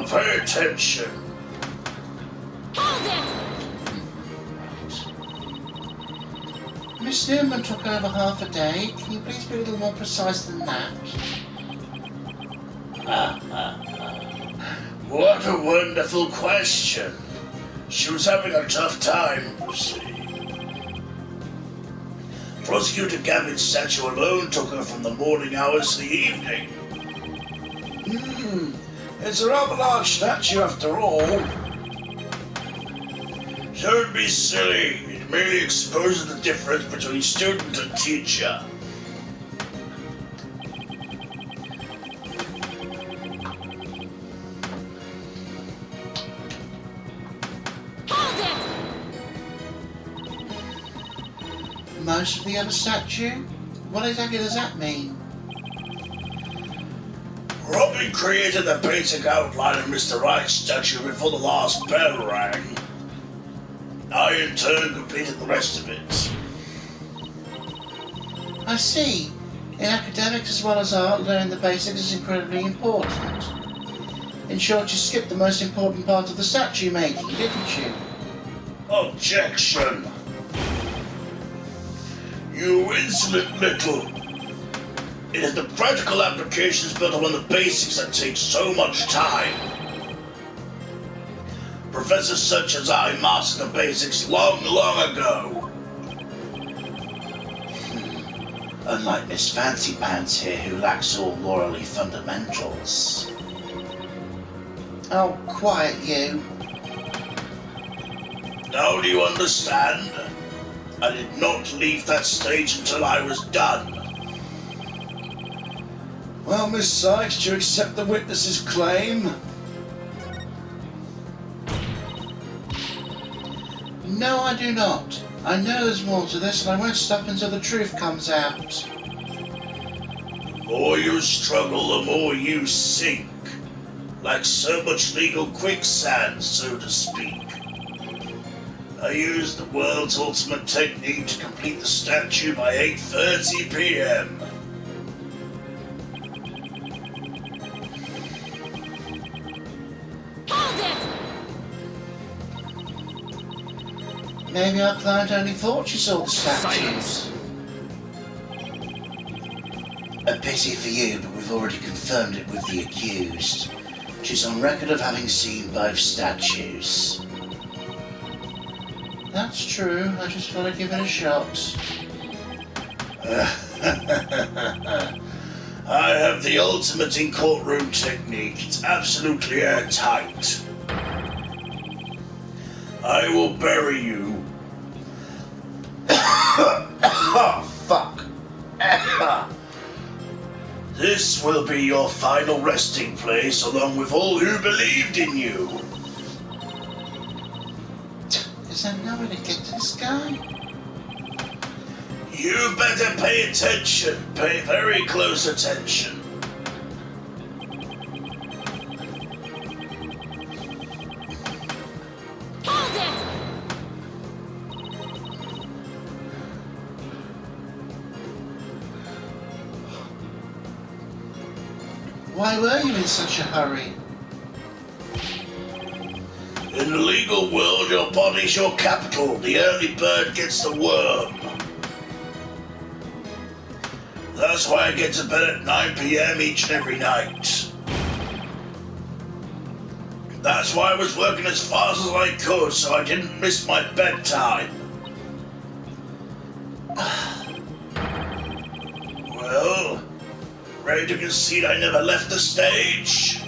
pay attention. Hold it! Miss Newman took over half a day. Can you please be a little more precise than that? What a wonderful question. She was having a tough time, you see. Prosecutor Gavin's statue alone took her from the morning hours to the evening. It's a rather large statue after all. Don't be silly. It merely exposes the difference between student and teacher. Hold it! Most of the other statue? What exactly does that mean? Robin created the basic outline of Mr. Wright's statue before the last bell rang. I, in turn, completed the rest of it. I see. In academics as well as art, learning the basics is incredibly important. In short, you skipped the most important part of the statue making, didn't you? Objection! You insolent little... It is the practical applications built upon the basics that take so much time. Professors such as I mastered the basics long, long ago. Unlike Miss Fancy Pants here, who lacks all morally fundamentals. Oh, quiet you. Now do you understand? I did not leave that stage until I was done. Well, Miss Sykes, do you accept the witness's claim? No, I do not. I know there's more to this, and I won't stop until the truth comes out. The more you struggle, the more you sink. Like so much legal quicksand, so to speak. I used the world's ultimate technique to complete the statue by 8:30 p.m. Hold it! Maybe our client only thought she saw the statues. Silence. A pity for you, but we've already confirmed it with the accused. She's on record of having seen both statues. That's true. I just thought I'd give it a shot. I have the ultimate in courtroom technique. It's absolutely airtight. I will bury you. Oh, fuck. This will be your final resting place, along with all who believed in you. Is there no way to get to this guy? You better pay attention. Pay very close attention. Hold it! Why were you in such a hurry? In the legal world, your body's your capital. The early bird gets the worm. That's why I get to bed at 9 p.m. each and every night. That's why I was working as fast as I could, so I didn't miss my bedtime. Well, ready to concede I never left the stage?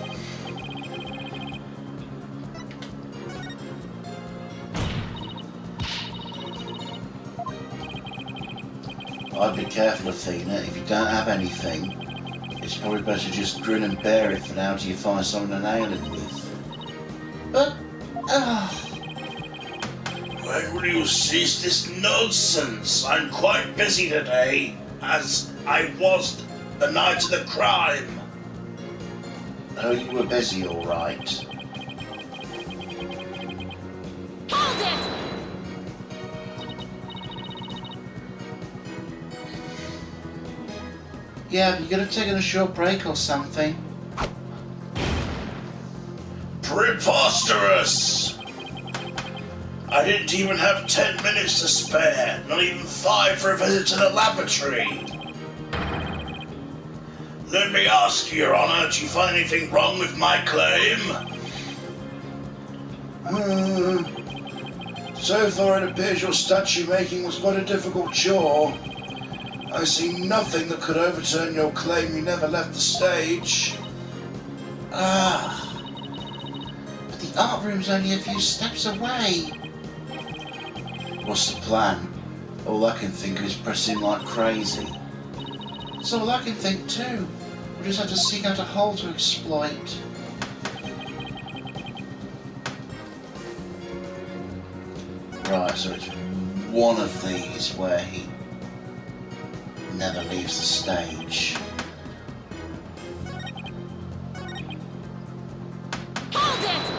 I'd be careful, Athena. If you don't have anything, it's probably better to just grin and bear it for now till you find something to nail him with. But, When will you cease this nonsense? I'm quite busy today, as I was the night of the crime. Oh, you were busy, all right. Hold it! Yeah, but you could have taken a short break or something. Preposterous! I didn't even have 10 minutes to spare, not even 5 for a visit to the laboratory. Let me ask you, Your Honor, do you find anything wrong with my claim? So far it appears your statue making was quite a difficult chore. I see nothing that could overturn your claim you never left the stage. But the art room's only a few steps away. What's the plan? All I can think of is pressing like crazy. It's all I can think too. We'll just have to seek out a hole to exploit. Right, so it's one of these where he never leaves the stage. Hold it!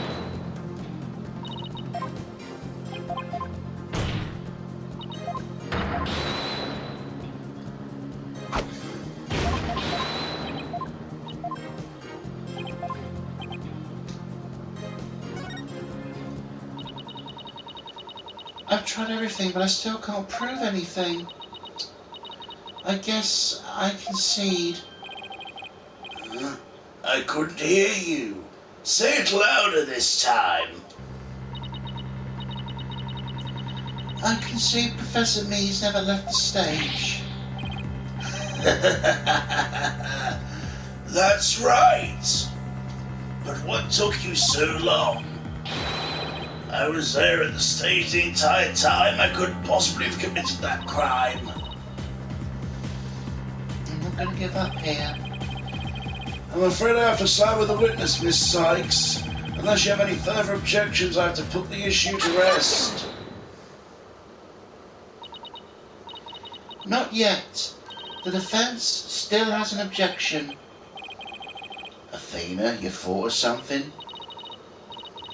I've tried everything, but I still can't prove anything. I guess I concede. I couldn't hear you. Say it louder this time. I concede Professor Mees never left the stage. That's right. But what took you so long? I was there at the stage the entire time. I couldn't possibly have committed that crime. I'm not going to give up here. I'm afraid I have to side with the witness, Miss Sykes. Unless you have any further objections, I have to put the issue to rest. Not yet. The defense still has an objection. Athena, you thought of something?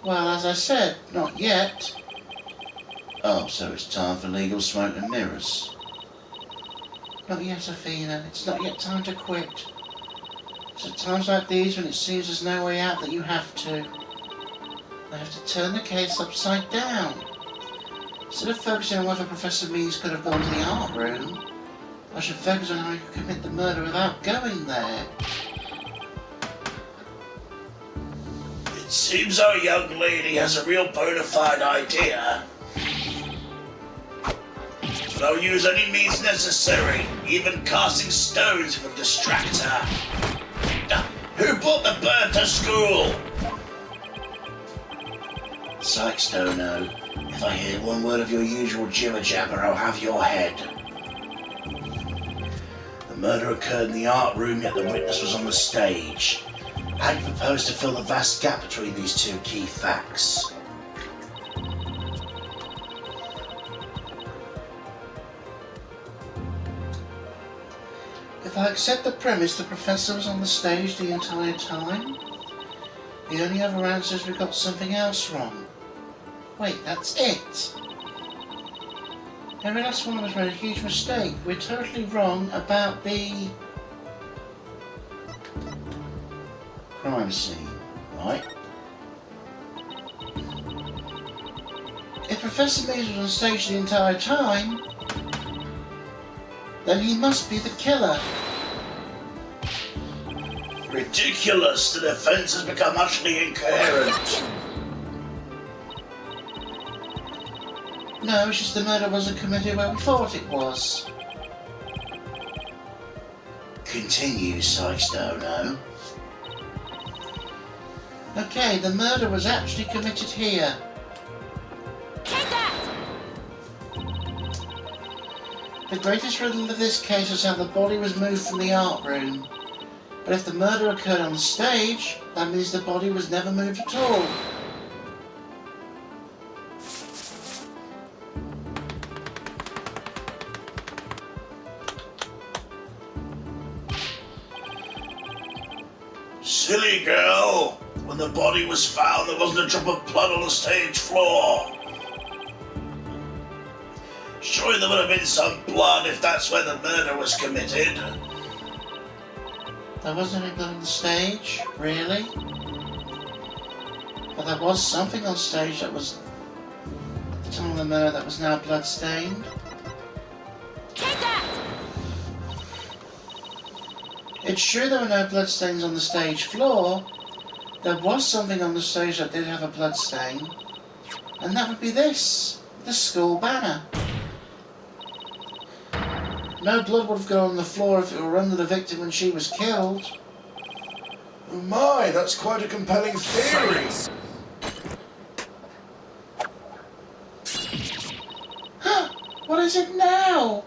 Well, as I said, not yet. Oh, so it's time for legal smoke and mirrors. Not yet, Athena. It's not yet time to quit. It's at times like these when it seems there's no way out that you have to. I have to turn the case upside down. Instead of focusing on whether Professor Mees could have gone to the art room, I should focus on how he could commit the murder without going there. It seems our young lady has a real bona fide idea. But I'll use any means necessary, even casting stones if it will distract her. Who brought the bird to school? Sykes don't know. If I hear one word of your usual jibber-jabber, I'll have your head. The murder occurred in the art room, yet the witness was on the stage. How do you propose to fill the vast gap between these two key facts? If I accept the premise the professor was on the stage the entire time, the only other answer is we got something else wrong. Wait, that's it. Every last one of us made a huge mistake. We're totally wrong about the crime scene, right? If Professor Mees was on stage the entire time, then he must be the killer. Ridiculous! The defense has become utterly incoherent. No, it's just the murder wasn't committed where we thought it was. Continue, Sykes don't know. Okay, the murder was actually committed here. Take that! The greatest riddle of this case is how the body was moved from the art room. But if the murder occurred on the stage, that means the body was never moved at all. Silly girl! When the body was found, there wasn't a drop of blood on the stage floor. Surely there would have been some blood if that's where the murder was committed. There wasn't any blood on the stage, really? But But there was something on stage that was at the time of the murder that was now blood-stained. Take that! It's true there were no bloodstains on the stage floor. There was something on the stage that did have a bloodstain, and that would be this, the school banner. No blood would have gone on the floor if it were under the victim when she was killed. Oh my, that's quite a compelling theory. What is it now?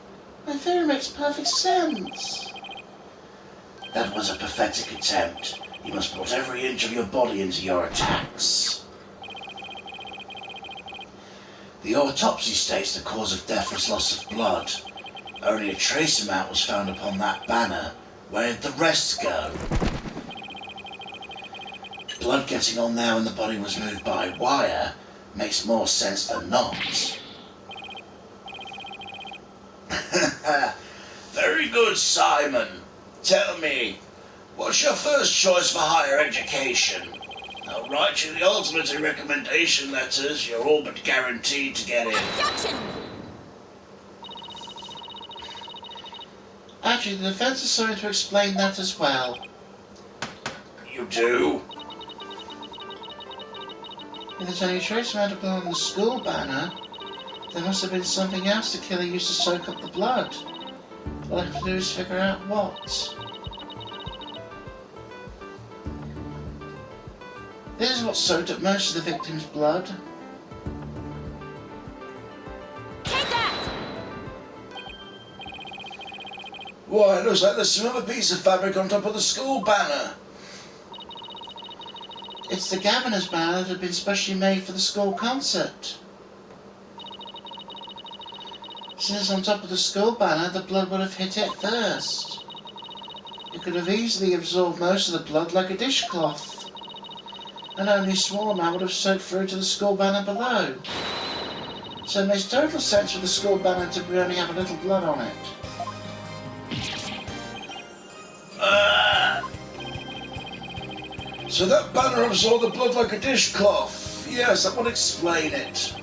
My theory makes perfect sense. That was a pathetic attempt. You must put every inch of your body into your attacks. The autopsy states the cause of death was loss of blood. Only a trace amount was found upon that banner. Where did the rest go? Blood getting on there when the body was moved by wire makes more sense than not. Very good, Simon. Tell me, what's your first choice for higher education? I'll write you the ultimate in recommendation letters. You're all but guaranteed to get in. Objection! Actually, the defense is sorry to explain that as well. You do? If there's any trace amount of blood on the school banner, there must have been something else the killer used to soak up the blood. All I have to do is figure out what. This is what soaked up most of the victim's blood. Take that! Why, it looks like there's some other piece of fabric on top of the school banner. It's the governor's banner that had been specially made for the school concert. Since on top of the school banner, the blood would have hit it first. It could have easily absorbed most of the blood like a dishcloth, and only a small amount would have soaked through to the school banner below. So it makes total sense for the school banner to only have a little blood on it. So that banner absorbed the blood like a dishcloth. Yes, that would explain it.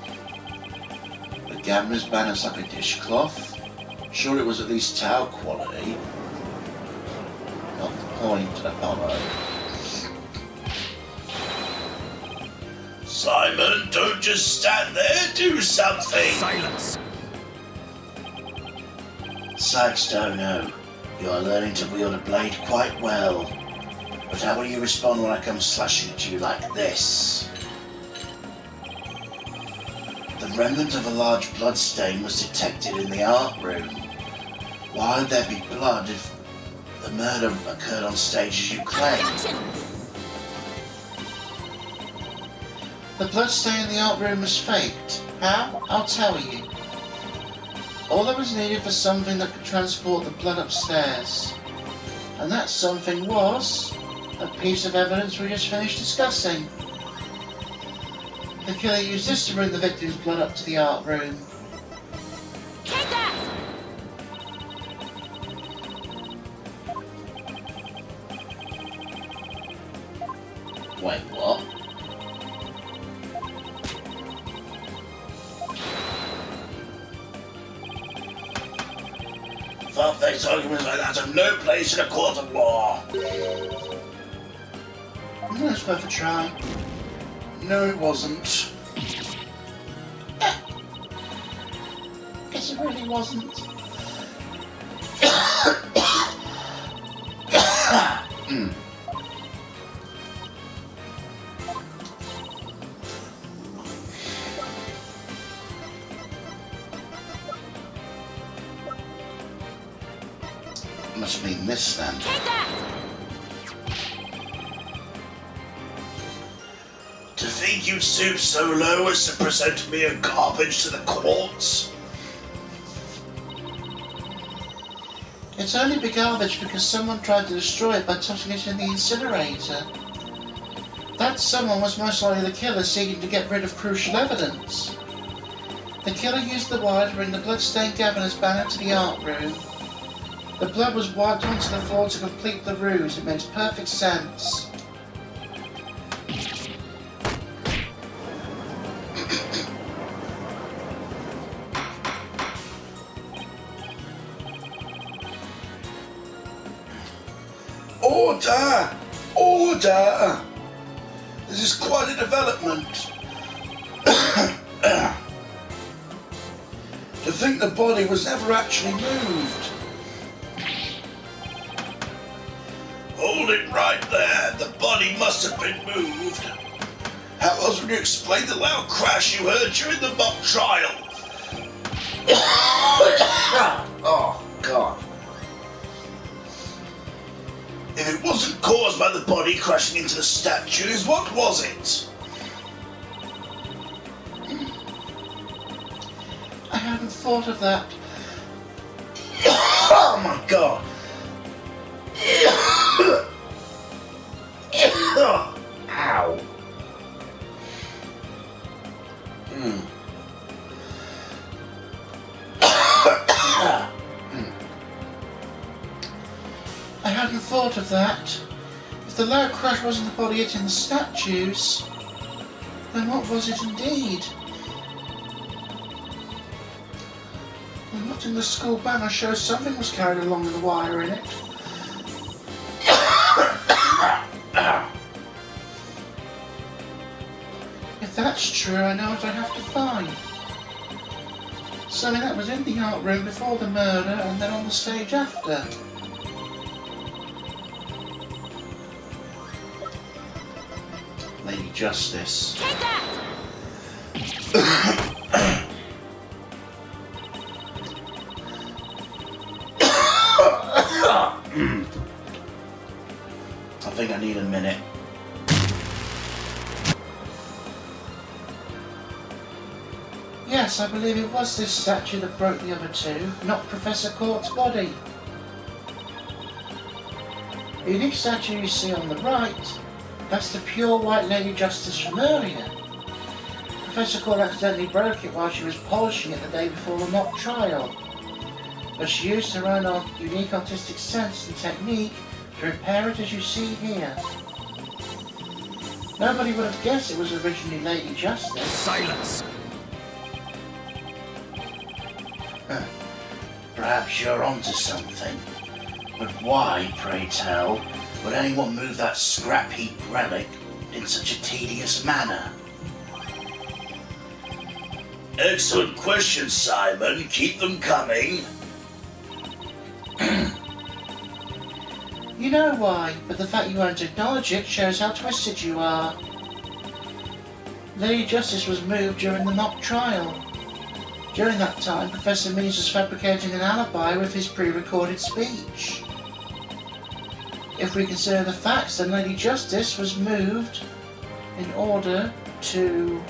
The governor's banner's like a dishcloth. Sure, it was at least towel quality. Not the point, Apollo. Simon, don't just stand there, do something! Silence! Sykes don't know. You are learning to wield a blade quite well. But how will you respond when I come slashing at you like this? The remnant of a large blood stain was detected in the art room. Why would there be blood if the murder occurred on stage as you claim? Objection! The blood stain in the art room was faked. How? I'll tell you. All that was needed was something that could transport the blood upstairs. And that something was a piece of evidence we just finished discussing. The killer used this to bring the victim's blood up to the art room. Take that! Wait, what? Far-fetched arguments like that have no place in a court of law. It's worth a try. No, it wasn't. Guess it really wasn't. Must mean this then. Take that! To think you'd stoop so low as to present mere garbage to the courts? It's only big garbage because someone tried to destroy it by tossing it in the incinerator. That someone was most likely the killer seeking to get rid of crucial evidence. The killer used the wire to bring the bloodstained governor's banner to the art room. The blood was wiped onto the floor to complete the ruse. It makes perfect sense. Order! Order! This is quite a development. To think the body was never actually moved. Hold it right there. The body must have been moved. How else would you explain the loud crash you heard during the mock trial? Oh, God. If it wasn't caused by the body crashing into the statues, what was it? I hadn't thought of that. Oh, my God. Ow. I hadn't thought of that. If the loud crash wasn't the body hitting the statues, then what was it indeed? And what in the school banner shows something was carried along with a wire in it. If that's true, I know what I have to find. Something that was in the art room before the murder and then on the stage after. Lady Justice. Take that! I think I need a minute. Yes, I believe it was this statue that broke the other two, not Professor Court's body. The unique statue you see on the right, that's the pure white Lady Justice from earlier. Professor Court accidentally broke it while she was polishing it the day before the mock trial, but she used her own unique artistic sense and technique to repair it as you see here. Nobody would have guessed it was originally Lady Justice. Silence! Perhaps you're onto something. But why, pray tell, would anyone move that scrap heap relic in such a tedious manner? Excellent question, Simon. Keep them coming. You know why, but the fact you won't acknowledge it shows how twisted you are. Lady Justice was moved during the mock trial. During that time, Professor Mees was fabricating an alibi with his pre-recorded speech. If we consider the facts, then Lady Justice was moved in order to...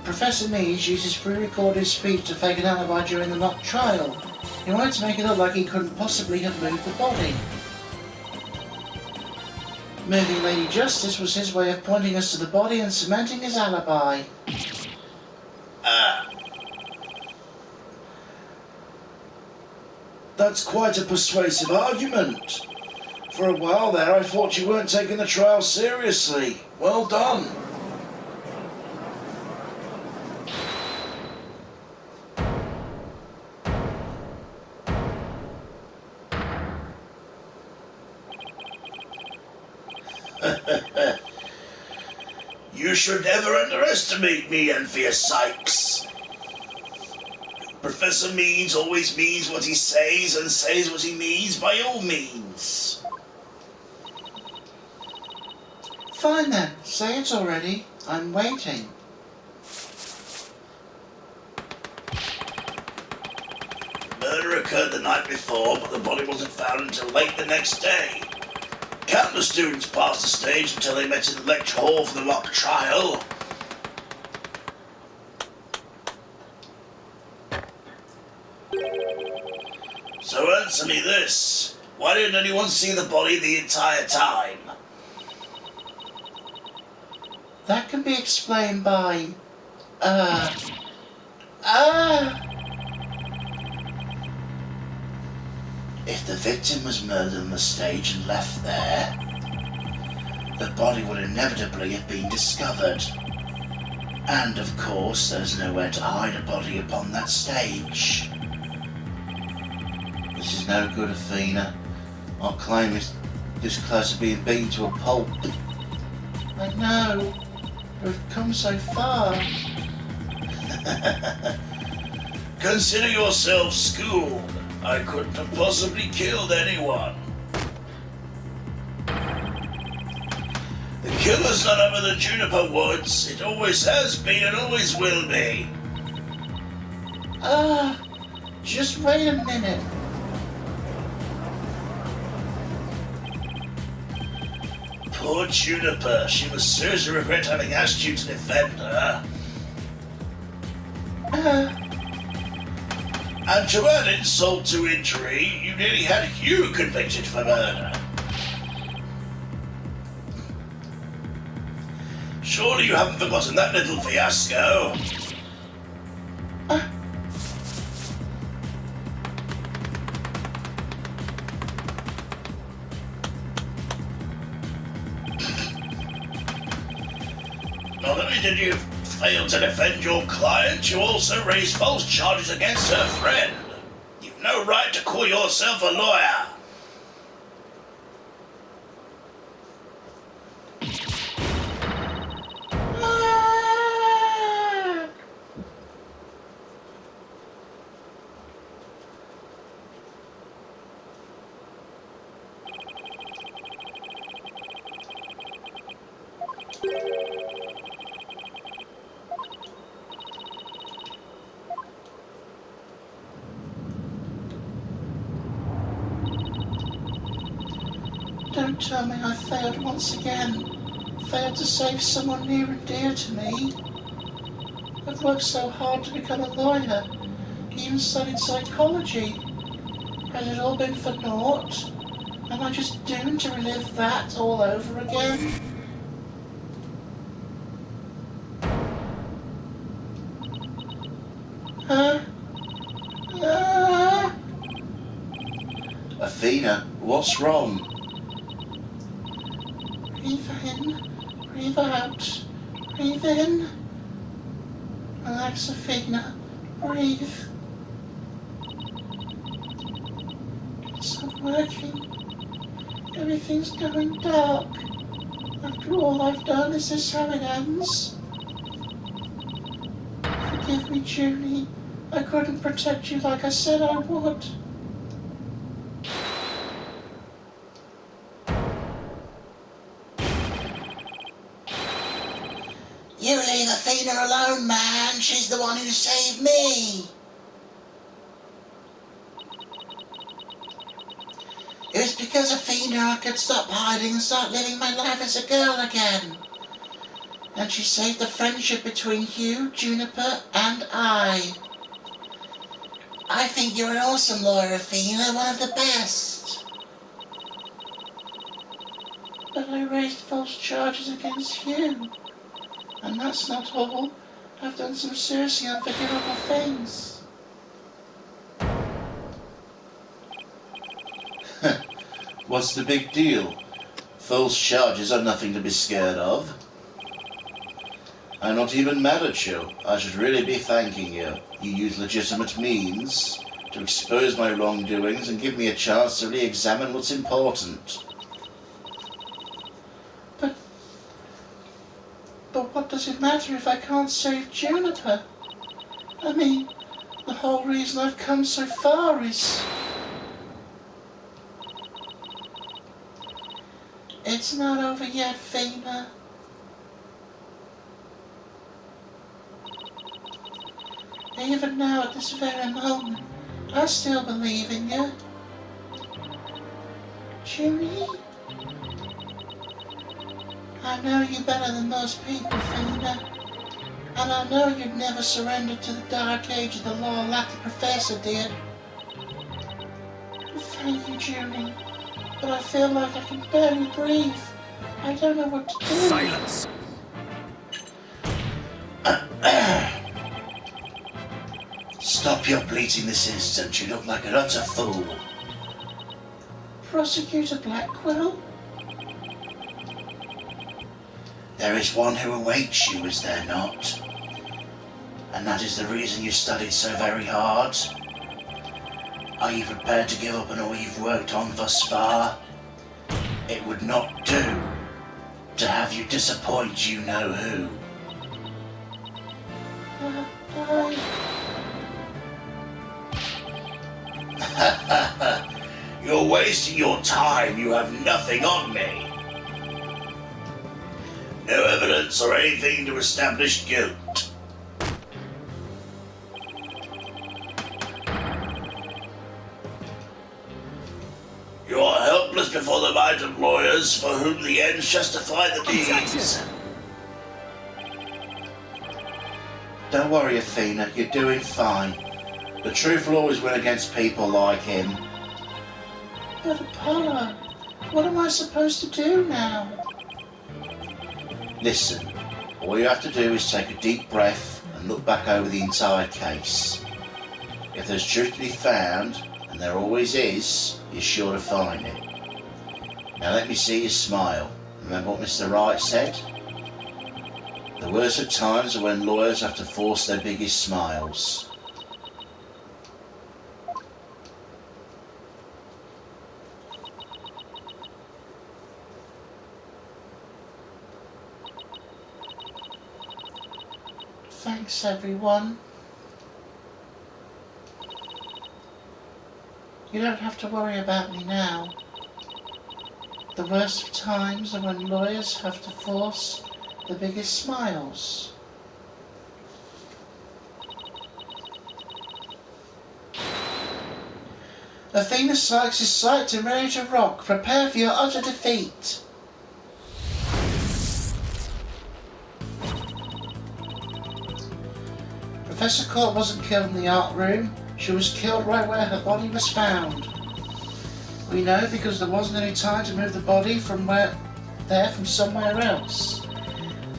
Professor Mees used his pre-recorded speech to fake an alibi during the mock trial. He wanted to make it look like he couldn't possibly have moved the body. Moving Lady Justice was his way of pointing us to the body and cementing his alibi. That's quite a persuasive argument. For a while there, I thought you weren't taking the trial seriously. Well done. You should never underestimate me, Envious Sykes. Professor Means always means what he says and says what he means by all means. Fine then, say it already. I'm waiting. Murder occurred the night before, but the body wasn't found until late the next day. Countless students passed the stage until they met in the lecture hall for the mock trial. So answer me this. Why didn't anyone see the body the entire time? That can be explained by... If the victim was murdered on the stage and left there, the body would inevitably have been discovered. And of course, there's nowhere to hide a body upon that stage. This is no good, Athena. Our claim is this close to being beaten to a pulp. I know. We've come so far. Consider yourself schooled. I couldn't have possibly killed anyone. The killer's none other than Juniper Woods. It always has been and always will be. Just wait a minute. Poor Juniper. She must seriously regret having asked you to defend her. And to add insult to injury, you nearly had Hugh convicted for murder. Surely you haven't forgotten that little fiasco. Not only did you fail to defend your client, you also raised false charges against her friend. You've no right to call yourself a lawyer. Don't tell me I failed once again. Failed to save someone near and dear to me. I've worked so hard to become a lawyer, even studied psychology. Has it all been for naught? Am I just doomed to relive that all over again? Huh? Athena, what's wrong? Breathe in, breathe out, breathe in. Relax, Athena, breathe. It's not working. Everything's going dark. After all I've done, is this how it ends? Forgive me, Junie. I couldn't protect you like I said I would. You leave Athena alone, man. She's the one who saved me. It was because of Athena I could stop hiding and start living my life as a girl again. And she saved the friendship between you, Juniper, and I. I think you're an awesome lawyer, Athena, one of the best. But I raised false charges against you. And that's not all. I've done some seriously unforgivable things. What's the big deal? False charges are nothing to be scared of. I'm not even mad at you. I should really be thanking you. You used legitimate means to expose my wrongdoings and give me a chance to re-examine what's important. But what does it matter if I can't save Juniper? I mean, the whole reason I've come so far is... It's not over yet, Athena. Even now, at this very moment, I still believe in you. Junie? I know you better than most people, Athena. And I know you'd never surrendered to the dark age of the law like the Professor did. Thank you, Junie. But I feel like I can barely breathe. I don't know what to do. Silence! Stop your bleating this instant. You look like an utter fool. Prosecutor Blackwell? There is one who awaits you, is there not? And that is the reason you studied so very hard? Are you prepared to give up on all you've worked on thus far? It would not do to have you disappoint you know who. You're wasting your time. You have nothing on me. No evidence or anything to establish guilt. You are helpless before the might of lawyers for whom the ends justify the means. Don't worry, Athena, you're doing fine. The truth will always win against people like him. But Apollo, what am I supposed to do now? Listen, all you have to do is take a deep breath and look back over the entire case. If there's truth to be found, and there always is, you're sure to find it. Now let me see you smile. Remember what Mr. Wright said? The worst of times are when lawyers have to force their biggest smiles. Thanks, everyone. You don't have to worry about me now. The worst of times are when lawyers have to force the biggest smiles. Athena Sykes is psyched and ready to rock. Prepare for your utter defeat. Professor Court wasn't killed in the art room. She was killed right where her body was found. We know because there wasn't any time to move the body from somewhere else.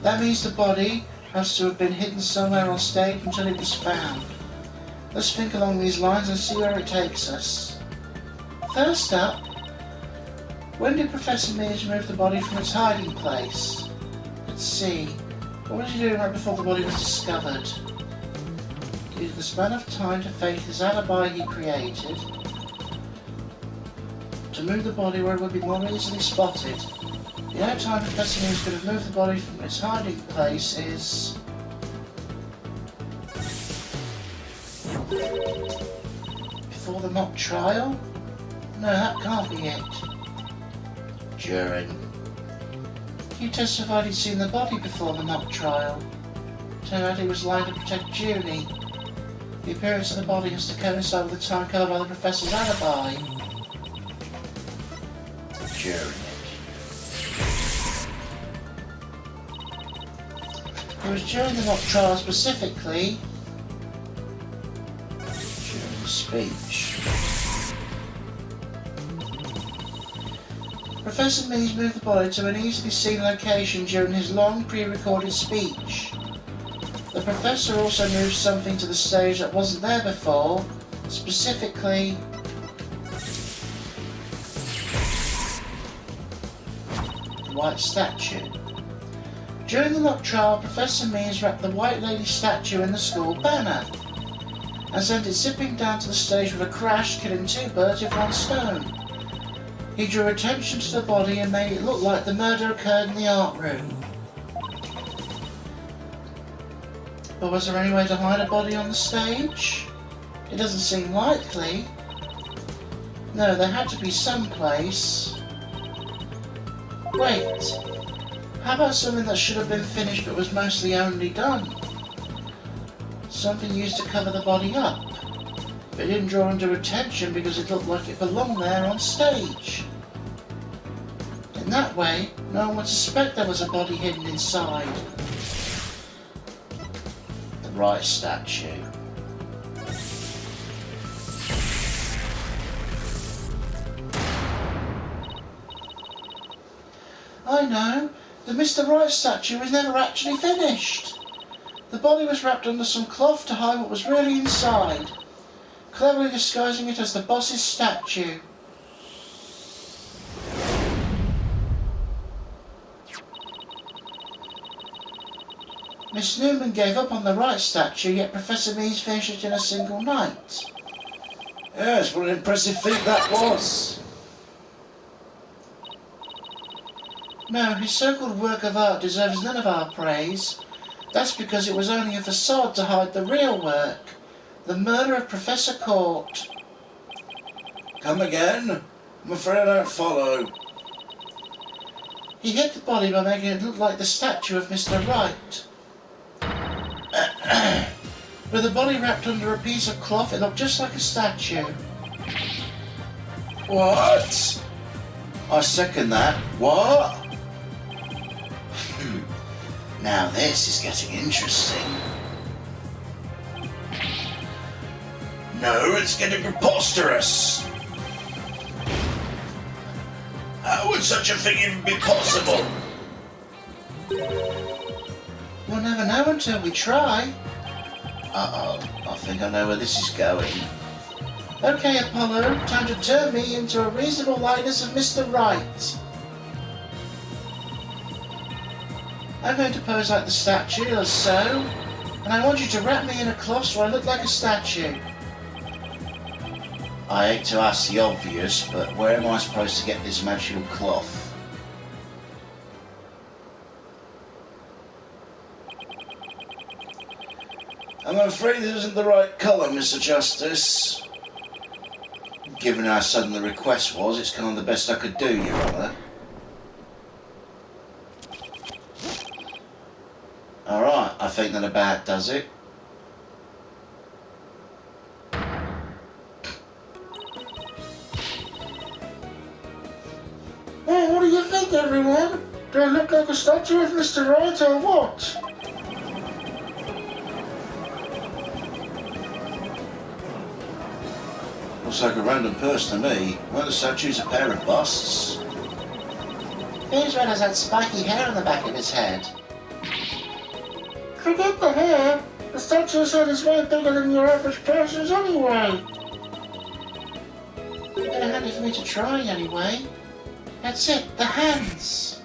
That means the body has to have been hidden somewhere on stage until it was found. Let's think along these lines and see where it takes us. First up, when did Professor Mears move the body from its hiding place? Let's see. What was he doing right before the body was discovered? Using the span of time to fake his alibi he created to move the body where it would be more easily spotted. The only time Professor Mears could have moved the body from its hiding place is before the mock trial? No, that can't be it. During. He testified he'd seen the body before the mock trial. Turned out he was lying to protect Junie. The appearance of the body has to coincide with the time covered by the Professor's alibi. During it. It was during the mock trial specifically, during the speech. Professor Mears moved the body to an easily seen location during his long pre-recorded speech. The Professor also moved something to the stage that wasn't there before, specifically the white statue. During the mock trial, Professor Mears wrapped the White Lady statue in the school banner and sent it zipping down to the stage with a crash, killing two birds with one stone. He drew attention to the body and made it look like the murder occurred in the art room. But was there any way to hide a body on the stage? It doesn't seem likely. No, there had to be some place. Wait. How about something that should have been finished but was mostly only done? Something used to cover the body up. But it didn't draw undue attention because it looked like it belonged there on stage. In that way, no one would suspect there was a body hidden inside. The right statue. I know. The Mr. Right statue was never actually finished. The body was wrapped under some cloth to hide what was really inside, cleverly disguising it as the boss's statue. Miss Newman gave up on the right statue, yet Professor Mees finished it in a single night. Yes, what an impressive feat that was. No, his so-called work of art deserves none of our praise. That's because it was only a facade to hide the real work. The murder of Professor Court. Come again? I'm afraid I don't follow. He hid the body by making it look like the statue of Mr. Wright. With the body wrapped under a piece of cloth, it looked just like a statue. What? I second that. What? Now this is getting interesting. No, it's getting preposterous. How would such a thing even be possible? We'll never know until we try. Uh-oh, I think I know where this is going. Okay, Apollo, time to turn me into a reasonable likeness of Mr. Wright. I'm going to pose like the statue, as so, and I want you to wrap me in a cloth so I look like a statue. I hate to ask the obvious, but where am I supposed to get this magical cloth? I'm afraid this isn't the right colour, Mr. Justice. Given how sudden the request was, it's kind of the best I could do, Your Honour. Alright, I think that about does it. Hey, what do you think, everyone? Do I look like a statue of Mr. Wright or what? Looks like a random person to me. Weren't the statues a pair of busts? Whose one has that spiky hair on the back of his head? Forget the hair. The statue's head is way bigger than your average person's anyway. You're gonna hand it for me to try anyway. That's it, the hands.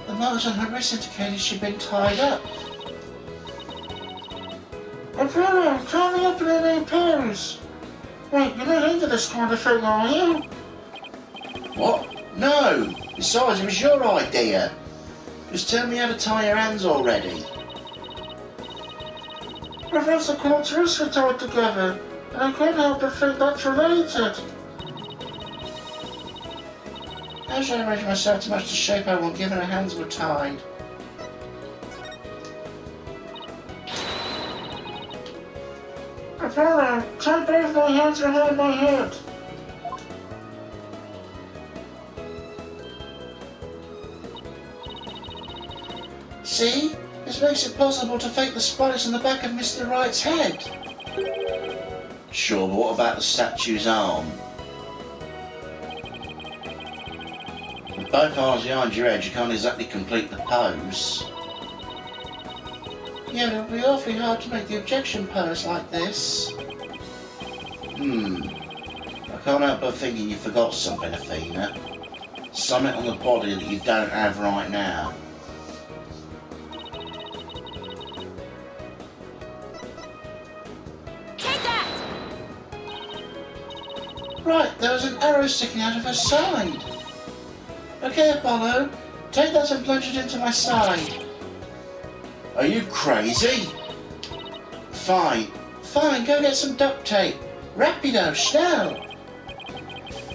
The marks on her wrist indicated she'd been tied up. Apollo, tie me up in a new pose. Wait, you're not into this kind of thing, are you? What? No! Besides, it was your idea. Just tell me how to tie your hands already. Professor Court's wrists are tied together, and I can't help but think that's related. How should I arrange myself to match the shape I want given her hands were tied? Apollo, tie both my hands behind my head. See? This makes it possible to fake the spikes on the back of Mr. Wright's head. Sure, but what about the statue's arm? With both arms behind your head, you can't exactly complete the pose. Yeah, but it would be awfully hard to make the objection pose like this. I can't help but thinking you forgot something, Athena. Something on the body that you don't have right now. Take that! Right, there was an arrow sticking out of her side. Okay, Apollo, take that and plunge it into my side. Are you crazy? Fine, go get some duct tape. Rapido, schnell!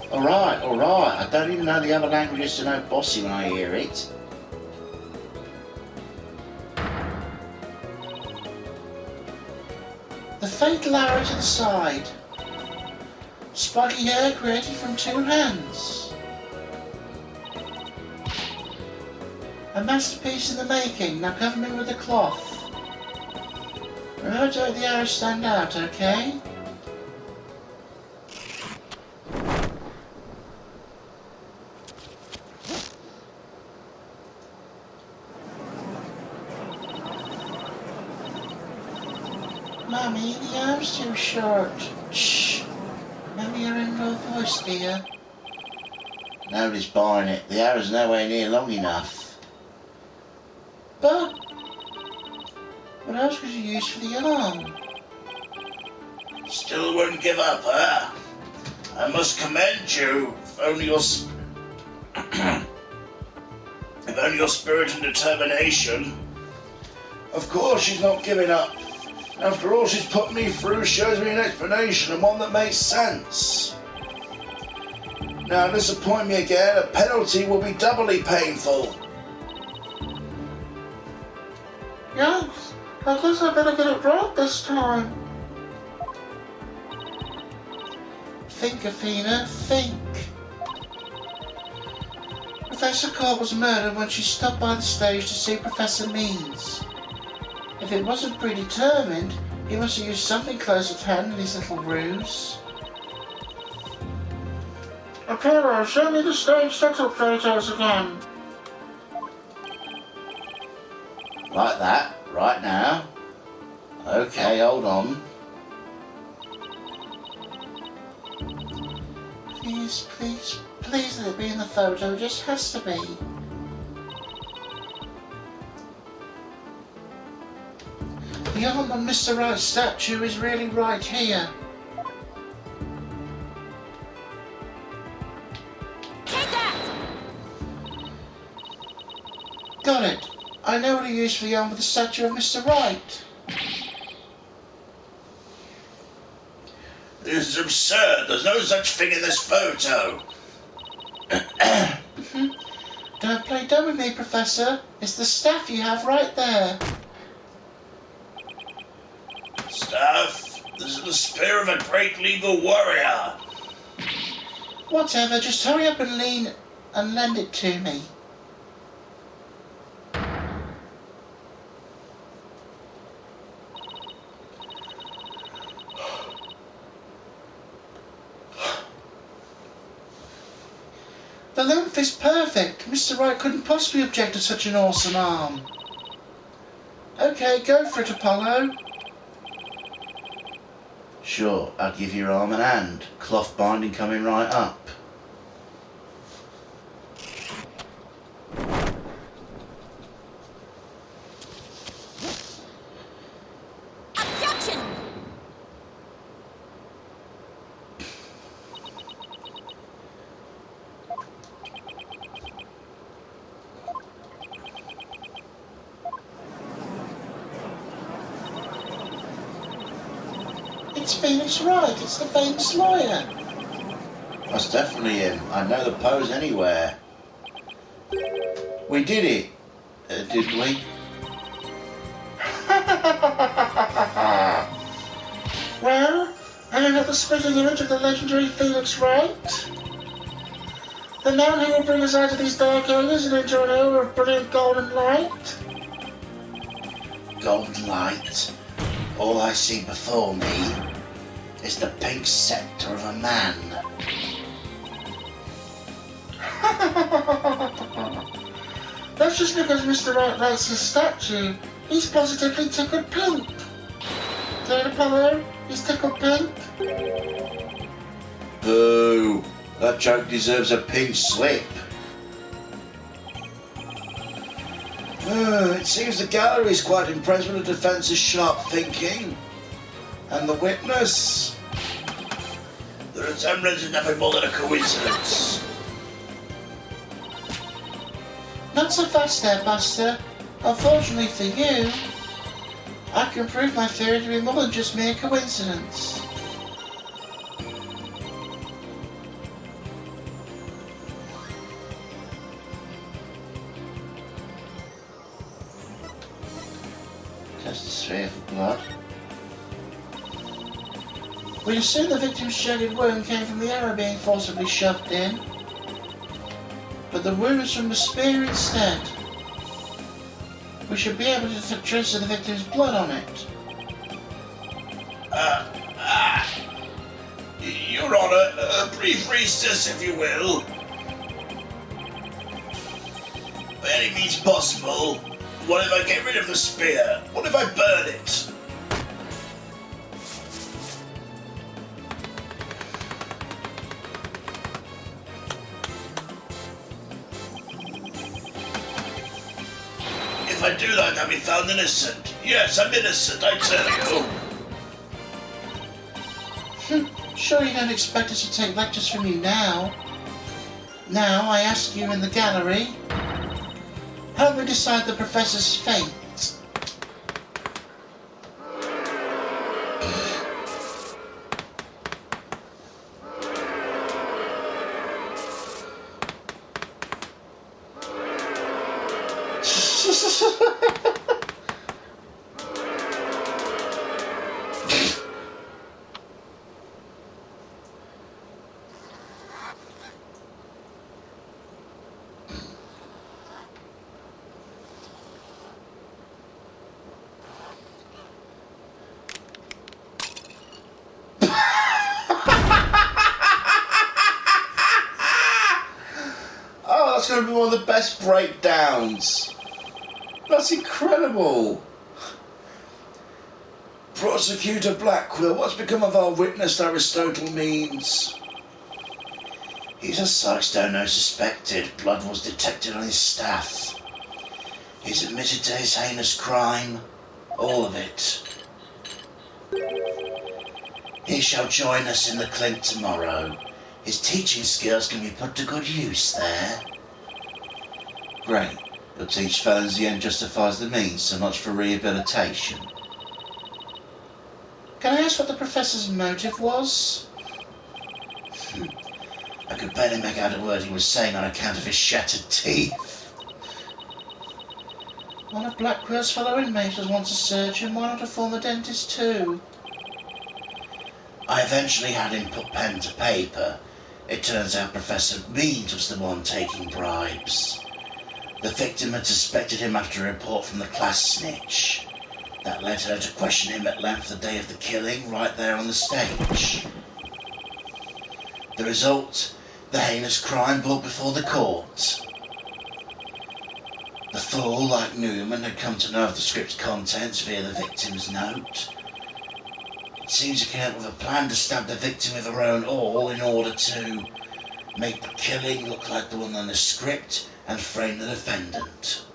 Alright, I don't even know the other languages to know bossy when I hear it. The fatal arrow to the side. Spiky hair created from two hands. A masterpiece in the making. Now cover me with a cloth. Remember to let the arrows stand out, okay? Mummy, the arm's too short. Shh. Remember your in-law voice, dear. Nobody's buying it. The arrow's nowhere near long enough. But what else could you use for the arm? Still won't give up, huh? I must commend you. If only your spirit and determination. Of course she's not giving up. After all she's put me through shows me an explanation and one that makes sense. Now disappoint me again, a penalty will be doubly painful. Yes, I guess I better get it right this time. Think, Athena, think. Professor Cobb was murdered when she stopped by the stage to see Professor Means. If it wasn't predetermined, he must have used something close at hand in his little ruse. Apollo, show me the stage setup photos again. Like that, right now. Okay, hold on. Please, please, please let it be in the photo, it just has to be. The arm on Mr. Wright's statue is really right here. Take that! Got it. I know what he used for the arm with the statue of Mr. Wright. This is absurd. There's no such thing in this photo. Don't play dumb with me, Professor. It's the staff you have right there. Staff, this is the spear of a great legal warrior. Whatever, just hurry up and lend it to me. The length is perfect. Mr. Wright couldn't possibly object to such an awesome arm. Okay, go for it, Apollo. Sure, I'll give you your arm and hand. Cloth binding coming right up. Objection! It's Phoenix Wright, it's the famous lawyer. That's definitely him. I know the pose anywhere. We did it, did we? Well, another spitting image of the legendary Phoenix Wright. The man who will bring us out of these dark ages and into an era of brilliant golden light. Golden light? All I see before me is the pink scepter of a man. That's just because Mr. Wright likes his statue. He's positively tickled pink. Dear Apollo, he's tickled pink. Boo! That joke deserves a pink slip. It seems the gallery is quite impressed with the defence's sharp thinking. And the witness? The resemblance is nothing more than a coincidence. Not so fast there, Buster. Unfortunately for you, I can prove my theory to be more than just mere coincidence. Test the sphere for blood. We assume the victim's shedded wound came from the arrow being forcibly shoved in, but the wound is from the spear instead. We should be able to detect traces of the victim's blood on it. Your Honor, a brief recess, if you will. By any means possible. What if I get rid of the spear? What if I burn it? if I do that, I'll be found innocent. Yes, I'm innocent, I tell you. Sure you don't expect us to take lectures from you now? Now I ask you in the gallery, help me decide the professor's fate. Oh, that's going to be one of the best breakdowns. That's incredible. Prosecutor Blackwell, what's become of our witness Aristotle means? He's a Sykes-Dono suspected. Blood was detected on his staff. He's admitted to his heinous crime. All of it. He shall join us in the clink tomorrow. His teaching skills can be put to good use there. Great. You'll teach felons the end justifies the means, so much for rehabilitation. Can I ask what the professor's motive was? I could barely make out a word he was saying on account of his shattered teeth. One of Blackwell's fellow inmates was once a surgeon, why not a former dentist too? I eventually had him put pen to paper. It turns out Professor Mead was the one taking bribes. The victim had suspected him after a report from the class snitch. That led her to question him at length the day of the killing, right there on the stage. The result, the heinous crime brought before the court. The fool, like Newman, had come to know of the script's contents via the victim's note. It seems he came up with a plan to stab the victim with her own awl in order to make the killing look like the one on the script and frame the defendant.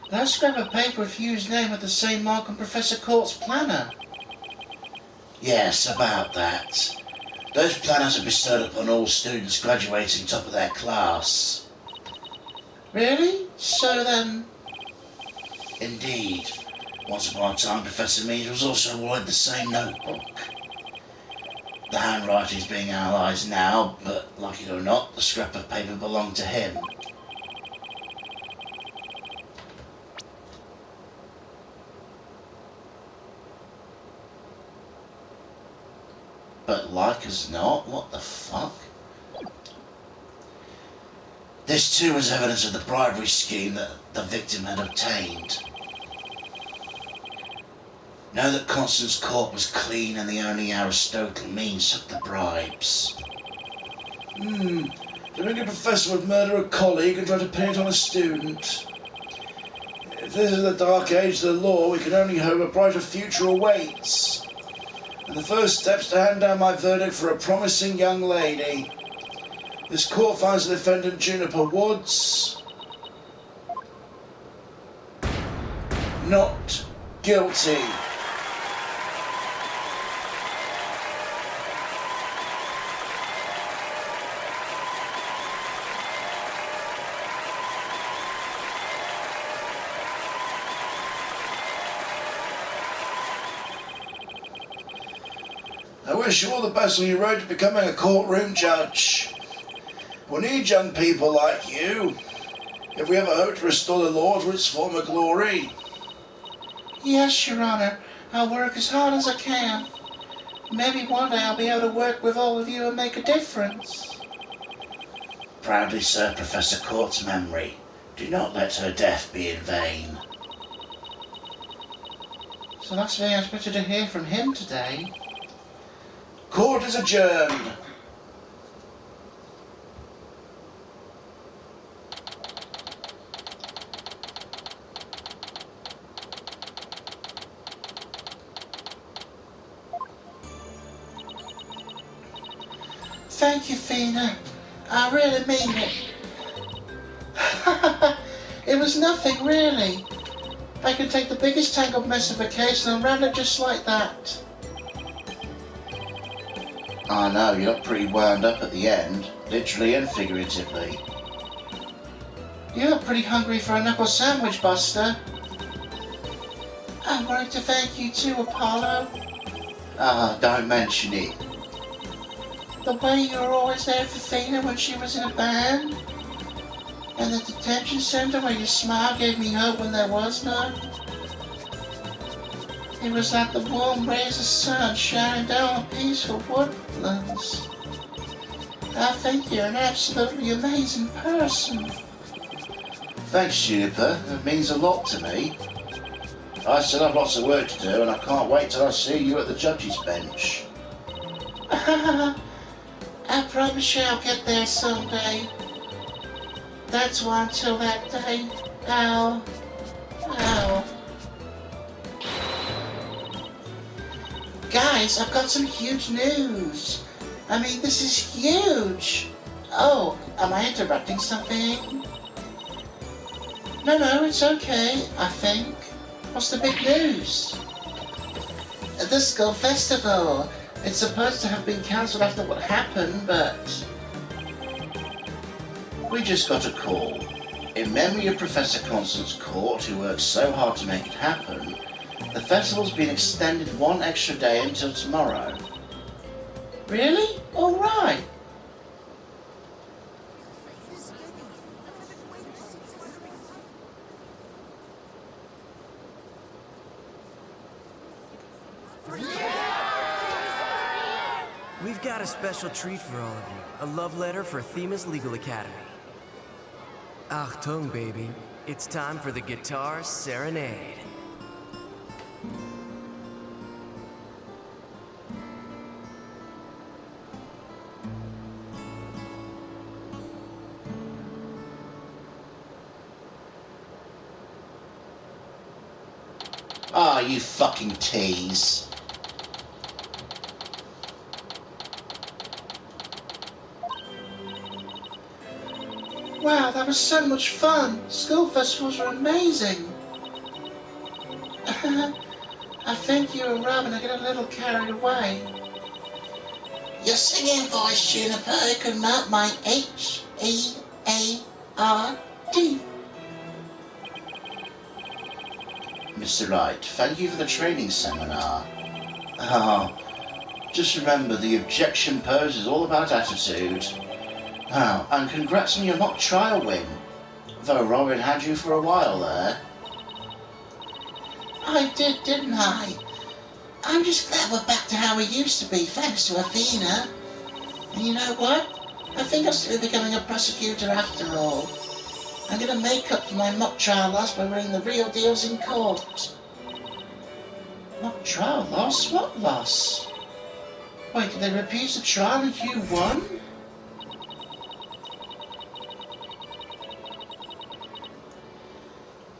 That scrap of paper with Hugh's name had the same mark on Professor Court's planner. Yes, about that. Those planners are bestowed upon all students graduating top of their class. Really? So then... Indeed. Once upon a time, Professor Mead was also awarded the same notebook. The handwriting's being analysed now, but like it or not, the scrap of paper belonged to him. But like as not, what the fuck? This too was evidence of the bribery scheme that the victim had obtained. Know that Constance Court was clean and the only Aristotle means took the bribes. Do you think a professor would murder a colleague and try to pin it on a student? If this is the dark age of the law, we can only hope a brighter future awaits. And the first step's to hand down my verdict for a promising young lady. This court finds the defendant Juniper Woods not guilty. I wish you all the best on your road to becoming a courtroom judge. We need young people like you, if we ever hope to restore the law to its former glory. Yes, Your Honour. I'll work as hard as I can. Maybe one day I'll be able to work with all of you and make a difference. Proudly serve Professor Court's memory. Do not let her death be in vain. So that's very unexpected to hear from him today. Court is adjourned. Thank you, Fina. I really mean it. It was nothing, really. I could take the biggest tangled mess of a case and unravel it just like that. I know, you got pretty wound up at the end, literally and figuratively. You look pretty hungry for a knuckle sandwich, Buster. I wanted to thank you too, Apollo. Don't mention it. The way you were always there for Thena when she was in a band. And the detention center where your smile gave me hope when there was none. It was like the warm rays of sun shining down on peaceful woodlands. I think you're an absolutely amazing person. Thanks, Juniper. It means a lot to me. I still have lots of work to do, and I can't wait till I see you at the judge's bench. I promise you I'll get there someday. That's why until that day, ow. Guys, I've got some huge news. I mean, this is huge. Oh, am I interrupting something? No, it's okay, I think. What's the big news? The school festival. It's supposed to have been cancelled after what happened, but... We just got a call. In memory of Professor Constance Court, who worked so hard to make it happen, the festival's been extended one extra day until tomorrow. Really? All right. We've got a special treat for all of you. A love letter for Themis Legal Academy. Achtung, baby. It's time for the Guitar Serenade. Ah, you fucking tease. Wow, that was so much fun. School festivals are amazing. I think you and Robin are getting a little carried away. Your singing voice, Juniper, could melt my H-E-A-R-D. Mr. Wright, thank you for the training seminar. Just remember the objection pose is all about attitude. And congrats on your mock trial win. Though Robin had you for a while there. I did, didn't I? I'm just glad we're back to how we used to be, thanks to Athena. And you know what? I think I'll still be becoming a prosecutor after all. I'm going to make up for my mock trial loss by winning the real deals in court. Mock trial loss? What loss? Wait, did they repeat the trial and you won?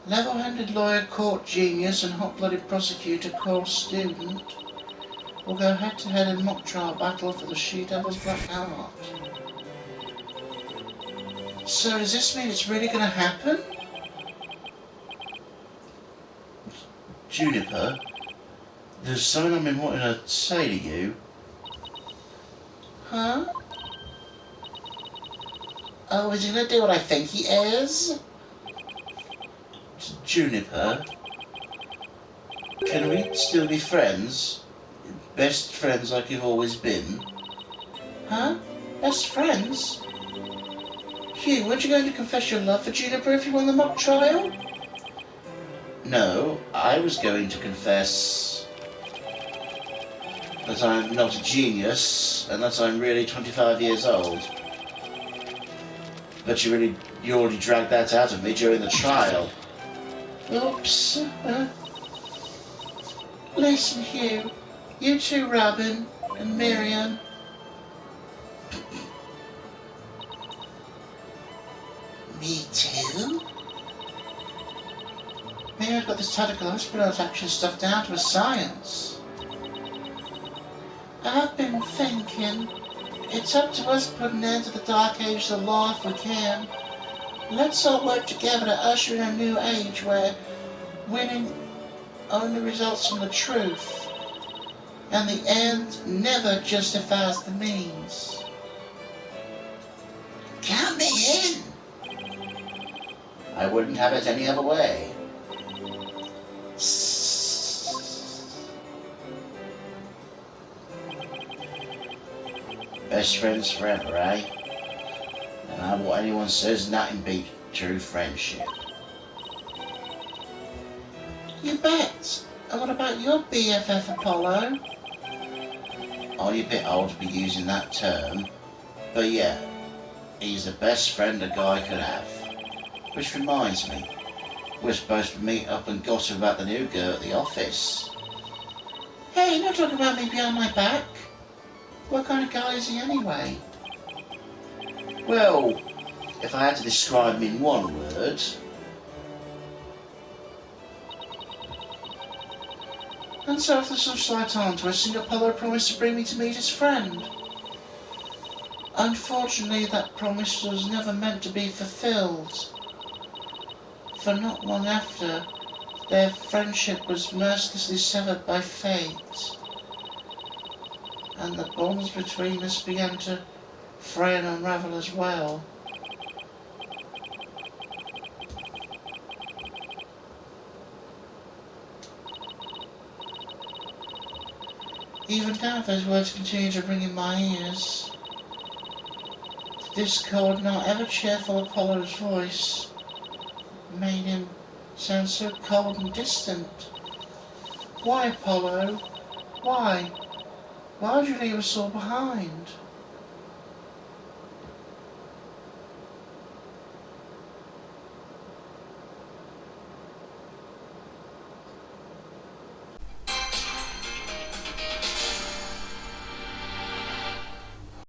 Level-handed lawyer, court genius, and hot-blooded prosecutor, course student will go head-to-head in mock trial battle for the She-Devil's Black Heart. So does this mean it's really going to happen? Juniper, there's something I've been wanting to say to you. Huh? Oh, is he going to do what I think he is? Juniper, can we still be friends? Best friends like you've always been? Huh? Best friends? Hugh, weren't you going to confess your love for Juniper if you won the mock trial? No, I was going to confess that I'm not a genius and that I'm really 25 years old. But you already dragged that out of me during the trial. Oops. Listen, Hugh. You too, Robin and Miriam. Me too? Maybe I've got this tactical espionage action stuff down to a science. I've been thinking, it's up to us to put an end to the Dark Age of the law if we can. Let's all work together to usher in a new age where winning only results from the truth, and the end never justifies the means. Count me in! I wouldn't have it any other way. Best friends forever, eh? And what anyone says, nothing beats true friendship. You bet. And what about your BFF, Apollo? Oh, you're a bit old to be using that term. But yeah, he's the best friend a guy could have. Which reminds me, we're supposed to meet up and gossip about the new girl at the office. Hey, you're not talking about me behind my back. What kind of guy is he anyway? Well, if I had to describe him in one word... And so after some slight arm twisting, Apollo promised to bring me to meet his friend. Unfortunately, that promise was never meant to be fulfilled. For not long after, their friendship was mercilessly severed by fate, and the bonds between us began to fray and unravel as well. Even now those words continue to ring in my ears. The discord, now ever cheerful Apollo's voice made him sound so cold and distant. Why, Apollo? Why? Why would you leave us all behind?